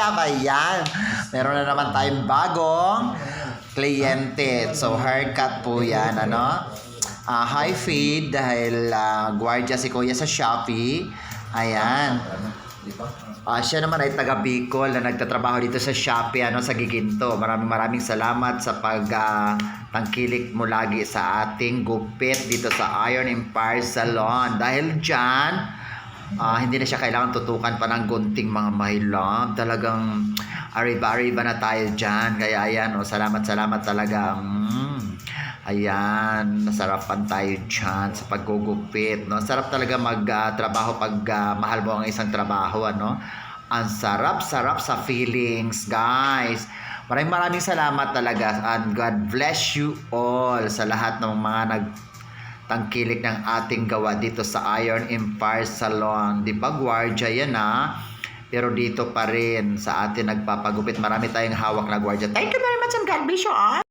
wala ba yan? Meron na naman tayong bagong kliyente. So, haircut po yan, ano? High feed dahil gwardiya si Kuya sa Shopee. Ayan. Siya naman ay taga Bicol na nagtatrabaho dito sa Shopee, ano, sa Giginto. Maraming salamat sa tangkilik mo lagi sa ating gupit dito sa Iron Empire Salon. Dahil dyan, hindi na siya kailangan tutukan pa ng gunting mga mahilab. Talagang ariba na tayo dyan. Kaya ayan, salamat talaga. Ayan, nasarapan tayo dyan sa paggugupit, no? Sarap talaga magtrabaho pag mahal mo ang isang trabaho, ano? Ang sarap sa feelings, guys. Maraming salamat talaga, and God bless you all sa lahat ng mga nagtangkilik ng ating gawa dito sa Iron Empire Salon. Di ba, gwardiya yan, ha? Pero dito pa rin sa atin nagpapagupit. Marami tayong hawak na gwardiya. Thank you very much and God bless you all.